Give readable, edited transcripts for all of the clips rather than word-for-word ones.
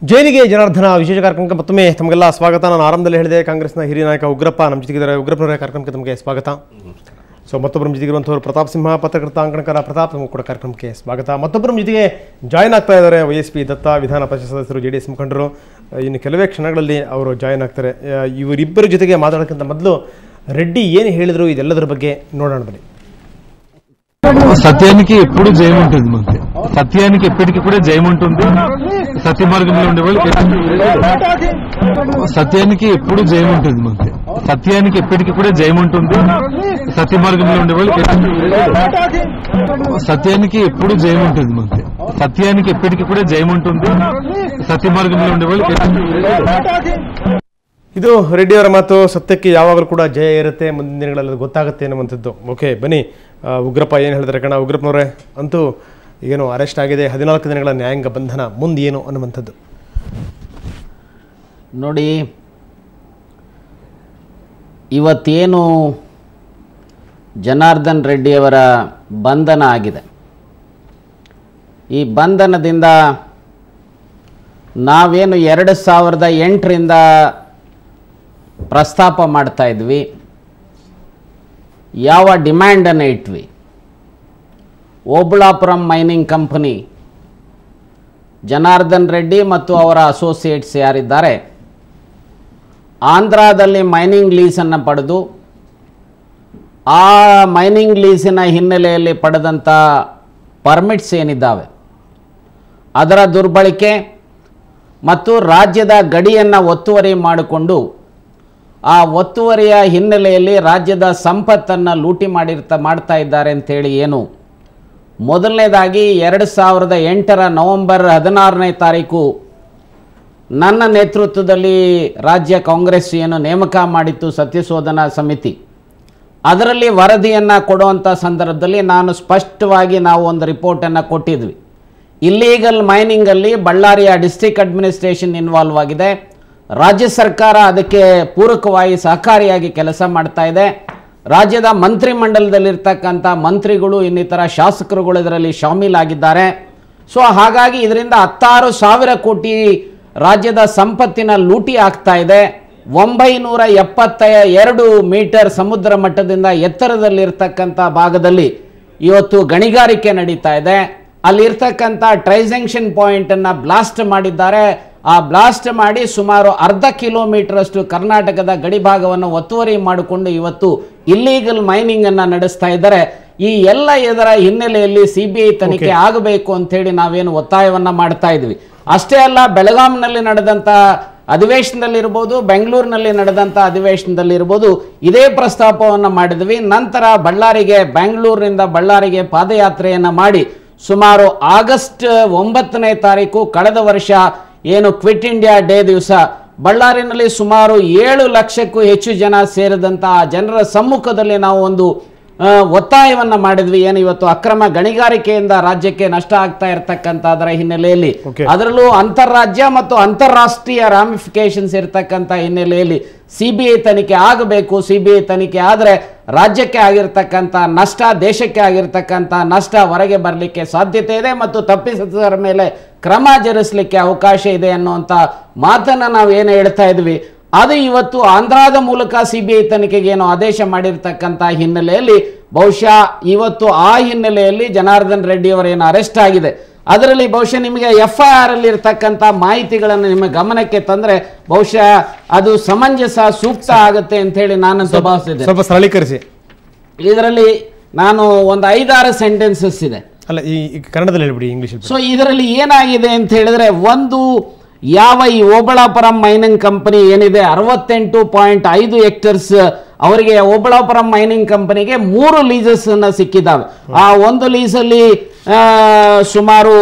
ಜೈಲಿಗೆ ಜನಾರ್ದನ ವಿಶೇಷ ಕಾರ್ಯಕ್ರಮಕ್ಕೆ ಮತ್ತೊಮ್ಮೆ ತಮಗೆಲ್ಲ ಸ್ವಾಗತ. ನಾನು ಆರಂಭದಲ್ಲಿ ಹೇಳಿದೆ, ಕಾಂಗ್ರೆಸ್ನ ಹಿರಿಯ ನಾಯಕ ಉಗ್ರಪ್ಪ ನಮ್ಮ ಜೊತೆಗಿದ್ದಾರೆ. ಉಗ್ರಪ್ಪನವರ ಕಾರ್ಯಕ್ರಮಕ್ಕೆ ತಮಗೆ ಸ್ವಾಗತ. ಮತ್ತೊಬ್ಬರ ಜೊತೆಗಿರುವಂಥವ್ರು ಪ್ರತಾಪ್ ಸಿಂಹ, ಪತ್ರಕರ್ತ, ಅಂಕಣಕಾರ ಪ್ರತಾಪ್, ನಮಗೂ ಕೂಡ ಕಾರ್ಯಕ್ರಮಕ್ಕೆ ಸ್ವಾಗತ. ಮತ್ತೊಬ್ಬರ ಜೊತೆಗೆ ಜಾಯ್ನ್ ಆಗ್ತಾ ಇದ್ದಾರೆ YSP ದತ್ತ, ವಿಧಾನ ಪರಿಷತ್ ಸದಸ್ಯರು, JDS ಮುಖಂಡರು. ಇನ್ನು ಕೆಲವೇ ಕ್ಷಣಗಳಲ್ಲಿ ಅವರು ಜಾಯ್ನ್ ಆಗ್ತಾರೆ. ಇವರಿಬ್ಬರ ಜೊತೆಗೆ ಮಾತಾಡೋಕ್ಕಿಂತ ಮೊದಲು రెడ్డి ಏನು ಹೇಳಿದರು ಇದೆಲ್ಲದರ ಬಗ್ಗೆ ನೋಡೋಣ ಬನ್ನಿ. సత్యానికి ఎప్పుడు జయం ఉంటుంది మనకి, సత్యానికి ఎప్పటికీ కూడా జయం ఉంటుంది. సత్య మార్గంలో ఉండే వాళ్ళకి సత్యానికి ఎప్పుడు జయం ఉంటుంది మనకి, సత్యానికి ఎప్పటికీ కూడా జయం ఉంటుంది. సత్య మార్గంలో ఉండే వాళ్ళకి సత్యానికి ఎప్పుడు జయం ఉంటుంది మనకి, సత్యానికి ఎప్పటికీ కూడా జయం ఉంటుంది. సత్య మార్గంలో ఉండే వాళ్ళకి ಇದು ರೆಡ್ಡಿಯವರ ಮಾತು. ಸತ್ಯಕ್ಕೆ ಯಾವಾಗಲೂ ಕೂಡ ಜಯ ಇರುತ್ತೆ, ಮುಂದಿನ ದಿನಗಳಲ್ಲಿ ಗೊತ್ತಾಗುತ್ತೆ ಅನ್ನುವಂಥದ್ದು. ಓಕೆ ಬನ್ನಿ, ಉಗ್ರಪ್ಪ ಏನು ಹೇಳಿದ್ರೆ ಕಣ. ಉಗ್ರಪ್ಪನವರೇ, ಅಂತೂ ಏನು ಅರೆಸ್ಟ್ ಆಗಿದೆ, 14 ದಿನಗಳ ನ್ಯಾಯಾಂಗ ಬಂಧನ, ಮುಂದೆ ಏನು ಅನ್ನುವಂಥದ್ದು ನೋಡಿ. ಇವತ್ತೇನು ಜನಾರ್ದನ್ ರೆಡ್ಡಿಯವರ ಬಂಧನ ಆಗಿದೆ, ಈ ಬಂಧನದಿಂದ ನಾವೇನು 2008ರಿಂದ ಪ್ರಸ್ತಾಪ ಮಾಡ್ತಾ ಇದ್ವಿ, ಯಾವ ಡಿಮ್ಯಾಂಡನ್ನು ಇಟ್ವಿ, ಓಬಳಾಪುರಂ ಮೈನಿಂಗ್ ಕಂಪನಿ, ಜನಾರ್ದನ್ ರೆಡ್ಡಿ ಮತ್ತು ಅವರ ಅಸೋಸಿಯೇಟ್ಸ್ ಯಾರಿದ್ದಾರೆ, ಆಂಧ್ರದಲ್ಲಿ ಮೈನಿಂಗ್ ಲೀಸನ್ನು ಪಡೆದು ಆ ಮೈನಿಂಗ್ ಲೀಸಿನ ಹಿನ್ನೆಲೆಯಲ್ಲಿ ಪಡೆದಂಥ ಪರ್ಮಿಟ್ಸ್ ಏನಿದ್ದಾವೆ ಅದರ ದುರ್ಬಳಕೆ ಮತ್ತು ರಾಜ್ಯದ ಗಡಿಯನ್ನು ಒತ್ತುವರಿ ಮಾಡಿಕೊಂಡು ಆ ಒತ್ತುವರಿಯ ಹಿನ್ನೆಲೆಯಲ್ಲಿ ರಾಜ್ಯದ ಸಂಪತ್ತನ್ನು ಲೂಟಿ ಮಾಡ್ತಾ ಇದ್ದಾರೆ ಅಂಥೇಳಿ ಏನು ಮೊದಲನೇದಾಗಿ 2008ರ ನವೆಂಬರ್ 16ನೇ ತಾರೀಕು ನನ್ನ ನೇತೃತ್ವದಲ್ಲಿ ರಾಜ್ಯ ಕಾಂಗ್ರೆಸ್ ಏನು ನೇಮಕ ಮಾಡಿತ್ತು ಸತ್ಯಶೋಧನಾ ಸಮಿತಿ, ಅದರಲ್ಲಿ ವರದಿಯನ್ನು ಕೊಡುವಂಥ ಸಂದರ್ಭದಲ್ಲಿ ನಾನು ಸ್ಪಷ್ಟವಾಗಿ ನಾವು ಒಂದು ರಿಪೋರ್ಟನ್ನು ಕೊಟ್ಟಿದ್ವಿ. ಇಲ್ಲೀಗಲ್ ಮೈನಿಂಗಲ್ಲಿ ಬಳ್ಳಾರಿಯ ಡಿಸ್ಟ್ರಿಕ್ಟ್ ಅಡ್ಮಿನಿಸ್ಟ್ರೇಷನ್ ಇನ್ವಾಲ್ವ್ ಆಗಿದೆ, ರಾಜ್ಯ ಸರ್ಕಾರ ಅದಕ್ಕೆ ಪೂರಕವಾಗಿ ಸಹಕಾರಿಯಾಗಿ ಕೆಲಸ ಮಾಡ್ತಾ ಇದೆ, ರಾಜ್ಯದ ಮಂತ್ರಿಮಂಡಲದಲ್ಲಿರ್ತಕ್ಕಂಥ ಮಂತ್ರಿಗಳು ಇನ್ನಿತರ ಶಾಸಕರುಗಳು ಇದರಲ್ಲಿ ಶಾಮೀಲಾಗಿದ್ದಾರೆ. ಸೊ ಹಾಗಾಗಿ ಇದರಿಂದ 16,000 ಕೋಟಿ ರಾಜ್ಯದ ಸಂಪತ್ತಿನ ಲೂಟಿ ಆಗ್ತಾ ಇದೆ. 972 ಮೀಟರ್ ಸಮುದ್ರ ಮಟ್ಟದಿಂದ ಎತ್ತರದಲ್ಲಿರ್ತಕ್ಕಂಥ ಭಾಗದಲ್ಲಿ ಇವತ್ತು ಗಣಿಗಾರಿಕೆ ನಡೀತಾ ಇದೆ. ಅಲ್ಲಿರ್ತಕ್ಕಂಥ ಟ್ರೈಜಂಕ್ಷನ್ ಪಾಯಿಂಟನ್ನು ಬ್ಲಾಸ್ಟ್ ಮಾಡಿದ್ದಾರೆ. ಆ ಬ್ಲಾಸ್ಟ್ ಮಾಡಿ ಸುಮಾರು ಅರ್ಧ ಕಿಲೋಮೀಟರ್ ಅಷ್ಟು ಕರ್ನಾಟಕದ ಗಡಿ ಭಾಗವನ್ನು ಒತ್ತುವರಿ ಮಾಡಿಕೊಂಡು ಇವತ್ತು ಇಲ್ಲೀಗಲ್ ಮೈನಿಂಗ್ ಅನ್ನು ನಡೆಸ್ತಾ ಇದ್ದಾರೆ. ಈ ಎಲ್ಲ ಇದರ ಹಿನ್ನೆಲೆಯಲ್ಲಿ CBI ತನಿಖೆ ಆಗಬೇಕು ಅಂತೇಳಿ ನಾವೇನು ಒತ್ತಾಯವನ್ನ ಮಾಡ್ತಾ ಇದ್ವಿ. ಅಷ್ಟೇ ಅಲ್ಲ, ಬೆಳಗಾಂನಲ್ಲಿ ನಡೆದಂಥ ಅಧಿವೇಶನದಲ್ಲಿರ್ಬೋದು, ಬೆಂಗಳೂರಿನಲ್ಲಿ ನಡೆದಂಥ ಅಧಿವೇಶನದಲ್ಲಿರ್ಬೋದು ಇದೇ ಪ್ರಸ್ತಾಪವನ್ನು ಮಾಡಿದ್ವಿ. ನಂತರ ಬೆಂಗಳೂರಿನಿಂದ ಬಳ್ಳಾರಿಗೆ ಪಾದಯಾತ್ರೆಯನ್ನು ಮಾಡಿ ಸುಮಾರು ಆಗಸ್ಟ್ 9ನೇ ತಾರೀಕು ಕಳೆದ ವರ್ಷ ಏನು ಕ್ವಿಟ್ ಇಂಡಿಯಾ ಡೇ ದಿವಸ ಬಳ್ಳಾರಿನಲ್ಲಿ ಸುಮಾರು 7 ಲಕ್ಷಕ್ಕೂ ಹೆಚ್ಚು ಜನ ಸೇರಿದಂಥ ಜನರ ಸಮ್ಮುಖದಲ್ಲಿ ನಾವು ಒಂದು ಒತ್ತಾಯವನ್ನು ಮಾಡಿದ್ವಿ. ಏನು ಇವತ್ತು ಅಕ್ರಮ ಗಣಿಗಾರಿಕೆಯಿಂದ ರಾಜ್ಯಕ್ಕೆ ನಷ್ಟ ಆಗ್ತಾ ಇರತಕ್ಕಂಥ ಅದರ ಹಿನ್ನೆಲೆಯಲ್ಲಿ, ಅದರಲ್ಲೂ ಅಂತಾರಾಜ್ಯ ಮತ್ತು ಅಂತಾರಾಷ್ಟ್ರೀಯ ರಾಮಿಫಿಕೇಶನ್ಸ್ ಇರತಕ್ಕಂಥ ಹಿನ್ನೆಲೆಯಲ್ಲಿ CBI ತನಿಖೆ ಆಗಬೇಕು. CBI ತನಿಖೆ ಆದರೆ ರಾಜ್ಯಕ್ಕೆ ಆಗಿರ್ತಕ್ಕಂಥ ನಷ್ಟ, ದೇಶಕ್ಕೆ ಆಗಿರ್ತಕ್ಕಂಥ ನಷ್ಟ ಹೊರಗೆ ಬರಲಿಕ್ಕೆ ಸಾಧ್ಯತೆ ಇದೆ ಮತ್ತು ತಪ್ಪಿಸಿದವರ ಮೇಲೆ ಕ್ರಮ ಜರುಗಿಸಲಿಕ್ಕೆ ಅವಕಾಶ ಇದೆ ಅನ್ನುವಂಥ ಮಾತನ್ನು ನಾವು ಏನು ಹೇಳ್ತಾ ಇದ್ವಿ, ಅದು ಇವತ್ತು ಆಂಧ್ರದ ಮೂಲಕ CBI ತನಿಖೆಗೆ ಏನು ಆದೇಶ ಮಾಡಿರ್ತಕ್ಕಂಥ ಹಿನ್ನೆಲೆಯಲ್ಲಿ ಬಹುಶಃ ಇವತ್ತು ಆ ಹಿನ್ನೆಲೆಯಲ್ಲಿ ಜನಾರ್ದನ್ ರೆಡ್ಡಿ ಅವರೇನು ಅರೆಸ್ಟ್ ಆಗಿದೆ, ಅದರಲ್ಲಿ ಬಹುಶಃ ನಿಮಗೆ FIR ಅಲ್ಲಿ ಇರ್ತಕ್ಕಂಥ ಮಾಹಿತಿಗಳನ್ನು ನಿಮ್ಮ ಗಮನಕ್ಕೆ ತಂದರೆ ಬಹುಶಃ ಅದು ಸಮಂಜಸ, ಸೂಕ್ತ ಆಗುತ್ತೆ ಅಂತ ಹೇಳಿ ನಾನು ಭಾವಿಸಿದೆ. ಸ್ವಲ್ಪ ಸರಳೀಕರಿಸಿ. ಇದರಲ್ಲಿ ನಾನು ಒಂದು 5-6 ಸೆಂಟೆನ್ಸಸ್ ಇದೆ, ಅಲ್ಲ ಈ ಕನ್ನಡದಲ್ಲಿ ಹೇಳ್ಬಿಡಿ, ಇಂಗ್ಲಿಷ್. ಸೊ ಇದರಲ್ಲಿ ಏನಾಗಿದೆ ಅಂತ ಹೇಳಿದ್ರೆ, ಒಂದು ಯಾವ ಈ ಓಬಳಾಪುರಂ ಮೈನಿಂಗ್ ಕಂಪನಿ ಏನಿದೆ 68.5 ಹೆಕ್ಟರ್ಸ್ ಅವರಿಗೆ ಓಬಳಾಪುರಂ ಮೈನಿಂಗ್ ಕಂಪನಿಗೆ 3 ಲೀಸಸ್ ಅನ್ನ ಸಿಕ್ಕಿದ್ದಾವೆ. ಆ ಒಂದು ಲೀಸಲ್ಲಿ ಸುಮಾರು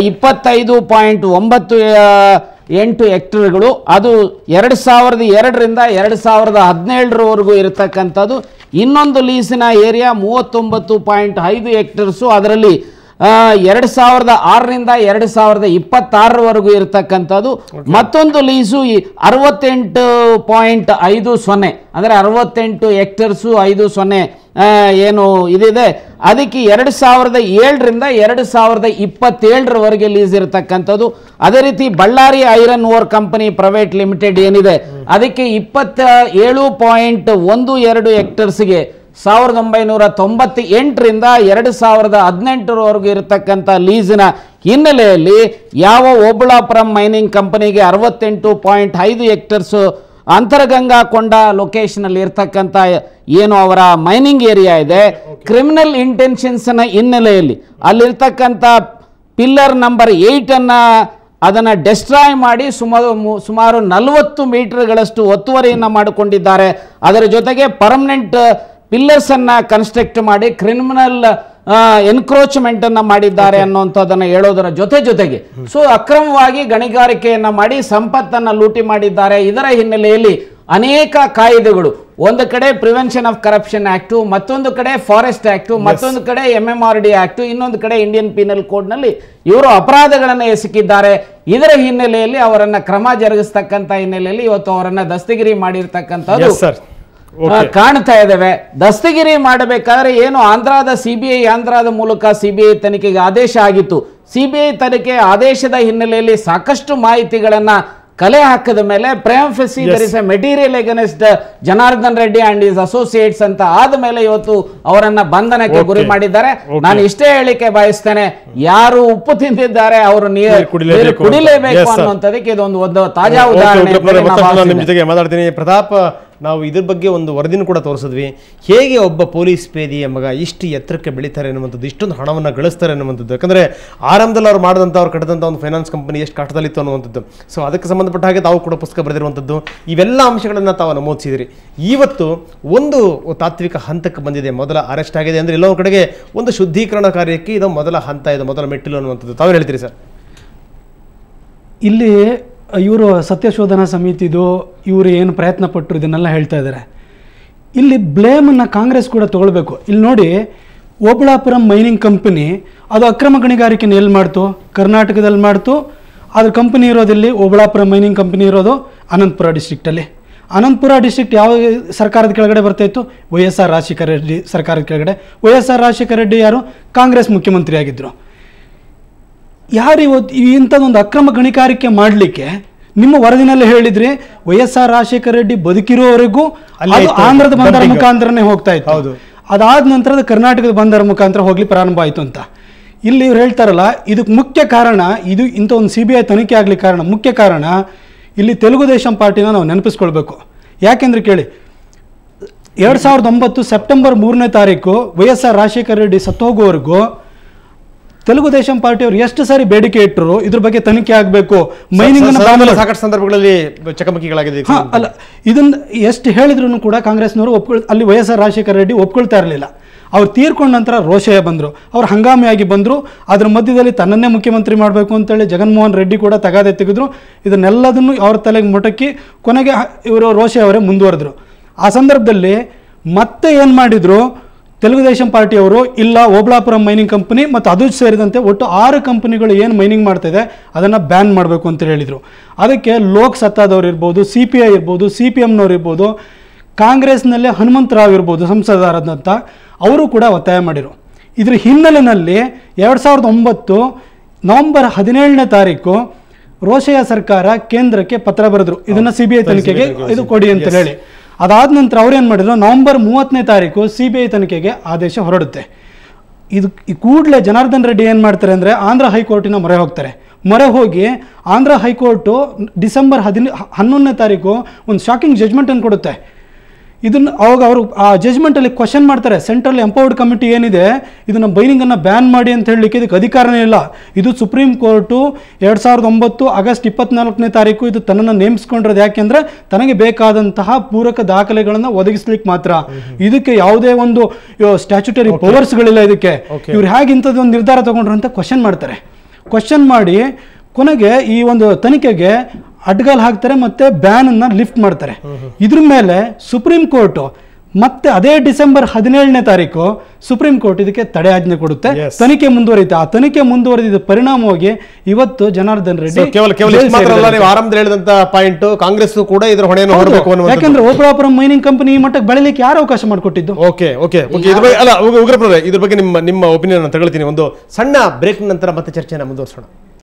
25.98 ಹೆಕ್ಟರ್ಗಳು, ಅದು 2002ರಿಂದ 2017ರವರೆಗೂ ಇರತಕ್ಕಂಥದ್ದು. ಇನ್ನೊಂದು ಲೀಸಿನ ಏರಿಯಾ 39.5 ಹೆಕ್ಟರ್ಸು, ಅದರಲ್ಲಿ 2006ರಿಂದ 2026ರವರೆಗೂ ಇರತಕ್ಕಂಥದ್ದು. ಮತ್ತೊಂದು ಲೀಸು 68.50 ಅಂದರೆ 68 ಹೆಕ್ಟರ್ಸು 50 ಏನು ಇದಿದೆ ಅದಕ್ಕೆ 2007ರಿಂದ 2027ರವರೆಗೆ ಲೀಸ್ ಇರತಕ್ಕಂಥದ್ದು. ಅದೇ ರೀತಿ Ballari iron ore company private limited ಏನಿದೆ ಅದಕ್ಕೆ 27.12 ಹೆಕ್ಟರ್ಸ್ಗೆ 1998ರಿಂದ 2018ರವರೆಗೂ ಇರತಕ್ಕಂಥ ಲೀಸಿನ ಹಿನ್ನೆಲೆಯಲ್ಲಿ ಯಾವ ಓಬಳಾಪುರಂ ಮೈನಿಂಗ್ ಕಂಪನಿಗೆ 68.5 ಹೆಕ್ಟರ್ಸ್ ಅಂತರಗಂಗಾ ಕೊಂಡ ಲೊಕೇಶನ್ ಅಲ್ಲಿ ಇರ್ತಕ್ಕಂಥ ಏನು ಅವರ ಮೈನಿಂಗ್ ಏರಿಯಾ ಇದೆ, ಕ್ರಿಮಿನಲ್ ಇಂಟೆನ್ಷನ್ಸ್ ನ ಹಿನ್ನೆಲೆಯಲ್ಲಿ ಅಲ್ಲಿರ್ತಕ್ಕಂಥ ಪಿಲ್ಲರ್ ನಂಬರ್ 8 ಅದನ್ನು ಡೆಸ್ಟ್ರಾಯ್ ಮಾಡಿ ಸುಮಾರು 40 ಮೀಟರ್ಗಳಷ್ಟು ಒತ್ತುವರಿಯನ್ನು ಮಾಡಿಕೊಂಡಿದ್ದಾರೆ. ಅದರ ಜೊತೆಗೆ ಪರ್ಮನೆಂಟ್ ಪಿಲ್ಲರ್ಸ್ ಅನ್ನ ಕನ್ಸ್ಟ್ರಕ್ಟ್ ಮಾಡಿ ಕ್ರಿಮಿನಲ್ ಎನ್ಕ್ರೋಚ್ಮೆಂಟ್ ಅನ್ನ ಮಾಡಿದ್ದಾರೆ ಅನ್ನುವಂಥದ್ದನ್ನ ಹೇಳೋದರ ಜೊತೆಗೆ ಅಕ್ರಮವಾಗಿ ಗಣಿಗಾರಿಕೆಯನ್ನ ಮಾಡಿ ಸಂಪತ್ತನ್ನ ಲೂಟಿ ಮಾಡಿದ್ದಾರೆ. ಇದರ ಹಿನ್ನೆಲೆಯಲ್ಲಿ ಅನೇಕ ಕಾಯ್ದೆಗಳು, ಒಂದು ಕಡೆ ಪ್ರಿವೆನ್ಷನ್ ಆಫ್ ಕರಪ್ಷನ್ ಆಕ್ಟ್, ಮತ್ತೊಂದು ಕಡೆ ಫಾರೆಸ್ಟ್ ಆಕ್ಟ್, ಮತ್ತೊಂದು ಕಡೆ MMRD ಆಕ್ಟ್, ಇನ್ನೊಂದು ಕಡೆ ಇಂಡಿಯನ್ ಪೀನಲ್ ಕೋಡ್ ನಲ್ಲಿ ಇವರು ಅಪರಾಧಗಳನ್ನು ಎಸಗಿದ್ದಾರೆ. ಇದರ ಹಿನ್ನೆಲೆಯಲ್ಲಿ ಅವರನ್ನ ಕ್ರಮ ಜರುಗಿಸ್ತಕ್ಕಂಥ ಹಿನ್ನೆಲೆಯಲ್ಲಿ ಇವತ್ತು ಅವರನ್ನ ದಸ್ತಗಿರಿ ಮಾಡಿರ್ತಕ್ಕಂಥದ್ದು ಕಾಣ್ತಾ ಇದ್ದೇವೆ. ದಸ್ತಗಿರಿ ಮಾಡಬೇಕಾದ್ರೆ ಏನು ಆಂಧ್ರದ ಮೂಲಕ ಸಿಬಿಐ ತನಿಖೆಗೆ ಆದೇಶ ಆಗಿತ್ತು. ಸಿಬಿಐ ತನಿಖೆ ಆದೇಶದ ಹಿನ್ನೆಲೆಯಲ್ಲಿ ಸಾಕಷ್ಟು ಮಾಹಿತಿಗಳನ್ನ ಕಲೆ ಹಾಕದ ಮೇಲೆ prima facie there is a material against Janardhan Reddy and his associates ಅಂತ ಆದ ಮೇಲೆ ಇವತ್ತು ಅವರನ್ನ ಬಂಧನಕ್ಕೆ ಗುರಿ ಮಾಡಿದ್ದಾರೆ. ನಾನು ಇಷ್ಟೇ ಹೇಳಿಕೆ ಬಯಸ್ತೇನೆ, ಯಾರು ಉಪ್ಪು ತಿಂದಿದ್ದಾರೆ ಅವರು ನೀರು ಕುಡಿಲೇಬೇಕು ಅನ್ನುವಂಥದಕ್ಕೆ ಇದೊಂದು ತಾಜಾ ಉದಾಹರಣೆ. ಮಾತಾಡ್ತೀನಿ ಪ್ರತಾಪ್, ನಾವು ಇದ್ರ ಬಗ್ಗೆ ಒಂದು ವರದಿನೂ ಕೂಡ ತೋರಿಸಿದ್ವಿ. ಹೇಗೆ ಒಬ್ಬ ಪೊಲೀಸ್ ಪೇದೆಯ ಮಗ ಇಷ್ಟು ಎತ್ತರಕ್ಕೆ ಬೆಳೀತಾರೆ ಅನ್ನುವಂಥದ್ದು, ಇಷ್ಟೊಂದು ಹಣವನ್ನು ಗಳಿಸ್ತಾರೆ ಅನ್ನುವಂಥದ್ದು. ಯಾಕಂದರೆ ಆರಂಭದಲ್ಲಿ ಅವ್ರು ಮಾಡಿದಂಥ ಅವ್ರು ಕಟ್ಟಿದಂಥ ಒಂದು ಫೈನಾನ್ಸ್ ಕಂಪನಿ ಎಷ್ಟು ಕಷ್ಟದಲ್ಲಿತ್ತು ಅನ್ನುವಂಥದ್ದು. ಸೊ ಅದಕ್ಕೆ ಸಂಬಂಧಪಟ್ಟ ಹಾಗೆ ತಾವು ಕೂಡ ಪುಸ್ತಕ ಬರೆದಿರುವಂಥದ್ದು, ಇವೆಲ್ಲ ಅಂಶಗಳನ್ನು ತಾವು ನಮೂದಿಸಿದಿರಿ. ಇವತ್ತು ಒಂದು ತಾತ್ವಿಕ ಹಂತಕ್ಕೆ ಬಂದಿದೆ, ಮೊದಲ ಅರೆಸ್ಟ್ ಆಗಿದೆ ಅಂದರೆ ಎಲ್ಲೋ ಕಡೆಗೆ ಒಂದು ಶುದ್ಧೀಕರಣ ಕಾರ್ಯಕ್ಕೆ ಇದು ಮೊದಲ ಹಂತ, ಇದು ಮೊದಲ ಮೆಟ್ಟಿಲು ಅನ್ನುವಂಥದ್ದು. ತಾವು ಹೇಳ್ತೀರಿ ಸರ್? ಇಲ್ಲಿ ಇವರು ಸತ್ಯಶೋಧನಾ ಸಮಿತಿದು ಇವರು ಏನು ಪ್ರಯತ್ನ ಪಟ್ಟರು ಇದನ್ನೆಲ್ಲ ಹೇಳ್ತಾ ಇದ್ದಾರೆ. ಇಲ್ಲಿ ಬ್ಲೇಮನ್ನು ಕಾಂಗ್ರೆಸ್ ಕೂಡ ತೊಗೊಳ್ಬೇಕು. ಇಲ್ಲಿ ನೋಡಿ, ಓಬಳಾಪುರಂ ಮೈನಿಂಗ್ ಕಂಪನಿ ಅದು ಅಕ್ರಮ ಗಣಿಗಾರಿಕೆನ ಎಲ್ಲಿ ಮಾಡ್ತು? ಕರ್ನಾಟಕದಲ್ಲಿ ಮಾಡ್ತು. ಅದ್ರ ಕಂಪನಿ ಇರೋದಿಲ್ಲಿ, ಓಬಳಾಪುರಂ ಮೈನಿಂಗ್ ಕಂಪನಿ ಇರೋದು ಅನಂತಪುರ ಡಿಸ್ಟ್ರಿಕ್ಟಲ್ಲಿ. ಅನಂತಪುರ ಡಿಸ್ಟ್ರಿಕ್ಟ್ ಯಾವ ಸರ್ಕಾರದ ಕೆಳಗಡೆ ಬರ್ತಾಯಿತ್ತು? YSR ರಾಜಶೇಖರ ರೆಡ್ಡಿ ಸರ್ಕಾರದ ಕೆಳಗಡೆ. YSR ರಾಜಶೇಖರ ರೆಡ್ಡಿ ಯಾರು? ಕಾಂಗ್ರೆಸ್ ಮುಖ್ಯಮಂತ್ರಿ ಆಗಿದ್ದರು. ಯಾರು ಇವತ್ತು ಇಂಥದ್ದೊಂದು ಅಕ್ರಮ ಗಣಿಗಾರಿಕೆ ಮಾಡಲಿಕ್ಕೆ ನಿಮ್ಮ ವರದಿನಲ್ಲಿ ಹೇಳಿದ್ರಿ YSR ರಾಜಶೇಖರ ರೆಡ್ಡಿ ಬದುಕಿರೋವರೆಗೂ ಅದು ಆಂಧ್ರದ ಬಂದರ ಮುಖಾಂತರನೇ ಹೋಗ್ತಾ ಇತ್ತು. ಅದಾದ ನಂತರದ ಕರ್ನಾಟಕದ ಬಂದರ ಮುಖಾಂತರ ಹೋಗ್ಲಿ ಪ್ರಾರಂಭ ಆಯಿತು ಅಂತ ಇಲ್ಲಿ ಇವ್ರು ಹೇಳ್ತಾರಲ್ಲ. ಇದಕ್ಕೆ ಮುಖ್ಯ ಕಾರಣ, ಇದು ಇಂಥ ಒಂದು CBI ತನಿಖೆ ಆಗ್ಲಿಕ್ಕೆ ಕಾರಣ, ಮುಖ್ಯ ಕಾರಣ ಇಲ್ಲಿ ತೆಲುಗುದೇಶಂ ಪಾರ್ಟಿನ ನಾವು ನೆನಪಿಸ್ಕೊಳ್ಬೇಕು. ಯಾಕೆಂದ್ರೆ ಕೇಳಿ, 2009 ಸೆಪ್ಟೆಂಬರ್ 3ನೇ ತಾರೀಕು YSR ರಾಜಶೇಖರ ರೆಡ್ಡಿ ಸತ್ತೋಗುವವರೆಗೂ ತೆಲುಗುದೇಶಂ ಪಾರ್ಟಿಯವರು ಎಷ್ಟು ಸಾರಿ ಬೇಡಿಕೆ ಇಟ್ಟರು ಇದ್ರ ಬಗ್ಗೆ ತನಿಖೆ ಆಗಬೇಕು, ಮೈನಿಂಗ್ ಸಾಕಷ್ಟು ಸಂದರ್ಭಗಳಲ್ಲಿ ಚಕಮಕಿಗಳಾಗಿದೆ. ಅಲ್ಲ, ಇದನ್ನ ಎಷ್ಟು ಹೇಳಿದ್ರು ಕೂಡ ಕಾಂಗ್ರೆಸ್ನವರು ಅಲ್ಲಿ YSR ರಾಜಶೇಖರ ರೆಡ್ಡಿ ಒಪ್ಕೊಳ್ತಾ ಇರಲಿಲ್ಲ. ಅವ್ರು ತೀರ್ಕೊಂಡ ನಂತರ ರೋಷಯ್ಯ ಬಂದರು, ಅವ್ರು ಹಂಗಾಮಿಯಾಗಿ ಬಂದರು. ಅದ್ರ ಮಧ್ಯದಲ್ಲಿ ತನ್ನನ್ನೇ ಮುಖ್ಯಮಂತ್ರಿ ಮಾಡಬೇಕು ಅಂತೇಳಿ ಜಗನ್ಮೋಹನ್ ರೆಡ್ಡಿ ಕೂಡ ತಗಾದೆ ತೆಗೆದ್ರು. ಇದನ್ನೆಲ್ಲದನ್ನು ಅವ್ರ ತಲೆಗೆ ಮುಟಕಿ ಕೊನೆಗೆ ಇವರು ರೋಷಯ್ಯ ಅವರೇ ಮುಂದುವರೆದ್ರು. ಆ ಸಂದರ್ಭದಲ್ಲಿ ಮತ್ತೆ ಏನು ಮಾಡಿದ್ರು ತೆಲುಗುದೇಶಂ ಪಾರ್ಟಿಯವರು, ಇಲ್ಲ ಓಬಳಾಪುರಂ ಮೈನಿಂಗ್ ಕಂಪನಿ ಮತ್ತು ಅದು ಸೇರಿದಂತೆ ಒಟ್ಟು 6 ಕಂಪನಿಗಳು ಏನು ಮೈನಿಂಗ್ ಮಾಡ್ತಾಯಿದೆ ಅದನ್ನು ಬ್ಯಾನ್ ಮಾಡಬೇಕು ಅಂತ ಹೇಳಿದರು. ಅದಕ್ಕೆ ಲೋಕ್ ಸತ್ತಾದವ್ರು ಇರ್ಬೋದು, CPI ಇರ್ಬೋದು, CPMನವ್ರು ಇರ್ಬೋದು, ಕಾಂಗ್ರೆಸ್ನಲ್ಲೇ ಹನುಮಂತರಾವ್ ಇರ್ಬೋದು ಸಂಸದರಾದಂಥ ಅವರು ಕೂಡ ಒತ್ತಾಯ ಮಾಡಿದರು. ಇದ್ರ ಹಿನ್ನೆಲೆಯಲ್ಲಿ 2009 ನವೆಂಬರ್ 17ನೇ ತಾರೀಕು ರೋಷಯ್ಯ ಸರ್ಕಾರ ಕೇಂದ್ರಕ್ಕೆ ಪತ್ರ ಬರೆದ್ರು, ಇದನ್ನು CBI ತನಿಖೆಗೆ ಇದು ಕೊಡಿ ಅಂತ ಹೇಳಿ. ಅದಾದ ನಂತರ ಅವ್ರೇನು ಮಾಡಿದ್ರು, ನವೆಂಬರ್ 30ನೇ ತಾರೀಕು CBI ತನಿಖೆಗೆ ಆದೇಶ ಹೊರಡುತ್ತೆ. ಇದು ಕೂಡಲೇ ಜನಾರ್ದನ್ ರೆಡ್ಡಿ ಏನು ಮಾಡ್ತಾರೆ ಅಂದರೆ ಆಂಧ್ರ ಹೈಕೋರ್ಟಿನ ಮೊರೆ ಹೋಗ್ತಾರೆ. ಮೊರೆ ಹೋಗಿ ಆಂಧ್ರ ಹೈಕೋರ್ಟು ಡಿಸೆಂಬರ್ 11ನೇ ತಾರೀಕು ಒಂದು ಶಾಕಿಂಗ್ ಜಜ್ಮೆಂಟನ್ನು ಕೊಡುತ್ತೆ. ಇದನ್ನು ಅವಾಗ ಅವರು ಆ ಜಜ್ಮೆಂಟಲ್ಲಿ ಕ್ವಶನ್ ಮಾಡ್ತಾರೆ, ಸೆಂಟ್ರಲ್ ಎಂಪವರ್ಡ್ ಕಮಿಟಿ ಏನಿದೆ ಇದನ್ನು ಮೈನಿಂಗನ್ನು ಬ್ಯಾನ್ ಮಾಡಿ ಅಂತ ಹೇಳಲಿಕ್ಕೆ ಇದಕ್ಕೆ ಅಧಿಕಾರನೇ ಇಲ್ಲ. ಇದು ಸುಪ್ರೀಂ ಕೋರ್ಟು 2009 ಆಗಸ್ಟ್ 24ನೇ ತಾರೀಕು ಇದು ತನ್ನನ್ನು ನೇಮಿಸ್ಕೊಂಡಿರೋದು. ಯಾಕೆಂದರೆ ತನಗೆ ಬೇಕಾದಂತಹ ಪೂರಕ ದಾಖಲೆಗಳನ್ನು ಒದಗಿಸ್ಲಿಕ್ಕೆ ಮಾತ್ರ. ಇದಕ್ಕೆ ಯಾವುದೇ ಒಂದು ಸ್ಟ್ಯಾಚ್ಯುಟರಿ ಪವರ್ಸ್ಗಳಿಲ್ಲ ಇದಕ್ಕೆ. ಇವ್ರು ಹೇಗೆ ಇಂಥದ್ದು ಒಂದು ನಿರ್ಧಾರ ತಗೊಂಡ್ರು ಅಂತ ಕ್ವಶನ್ ಮಾಡ್ತಾರೆ. ಕ್ವಶನ್ ಮಾಡಿ ಕೊನೆಗೆ ಈ ಒಂದು ತನಿಖೆಗೆ ಅಡ್ಗಾಲ್ ಹಾಕ್ತಾರೆ ಮತ್ತು ಬ್ಯಾನನ್ನು ಲಿಫ್ಟ್ ಮಾಡ್ತಾರೆ. ಇದ್ರ ಮೇಲೆ ಸುಪ್ರೀಂ ಕೋರ್ಟು ಮತ್ತೆ ಅದೇ ಡಿಸೆಂಬರ್ 17ನೇ ತಾರೀಕು ಸುಪ್ರೀಂ ಕೋರ್ಟ್ ಇದಕ್ಕೆ ತಡೆ ಆಜ್ಞೆ ಕೊಡುತ್ತೆ. Yes. ತನಿಖೆ ಮುಂದುವರಿಯುತ್ತೆ. ಆ ತನಿಖೆ ಮುಂದುವರೆದಿದ್ದ ಪರಿಣಾಮವಾಗಿ ಇವತ್ತು ಜನಾರ್ದನ್ ರೆಡ್ಡಿ ಕೇವಲ ಜೈಲು ಮಾತ್ರ ಅಲ್ಲ, ಸೇರಿದ್ದಾರೆ. ನೀವು ಆರಂಭದಲ್ಲಿ ಹೇಳಿದಂತ ಪಾಯಿಂಟ್ ಕಾಂಗ್ರೆಸ್ ಕೂಡ ಇದರ ಹೊಣೆಯನ್ನು ಹೌದು. ಹೊರಬೇಕು ಅನ್ನುವಂಥದ್ದು. ಯಾಕಂದ್ರೆ ಓಪರಾಪುರಂ ಮೈನಿಂಗ್ ಕಂಪನಿ ಈ ಮಟ್ಟಕ್ಕೆ ಬೆಳೆಯಲಿಕ್ಕೆ ಯಾರು ಅವಕಾಶ ಮಾಡಿಕೊಟ್ಟಿದ್ದು? ಓಕೆ ಓಕೆ ಓಕೆ ಇದ್ರ ಬಗ್ಗೆ ಅಲ್ಲ ಉಗ್ರಪ್ಪನವರೇ, ಇದ್ರ ಬಗ್ಗೆ ನಿಮ್ಮ ಒಪಿನಿಯನ್ ತಗೊಳ್ತೀನಿ. ಒಂದು ಸಣ್ಣ ಬ್ರೇಕ್ ನಂತರ ಮತ್ತೆ ಚರ್ಚೆನ ಮುಂದುವರಿಸೋಣ.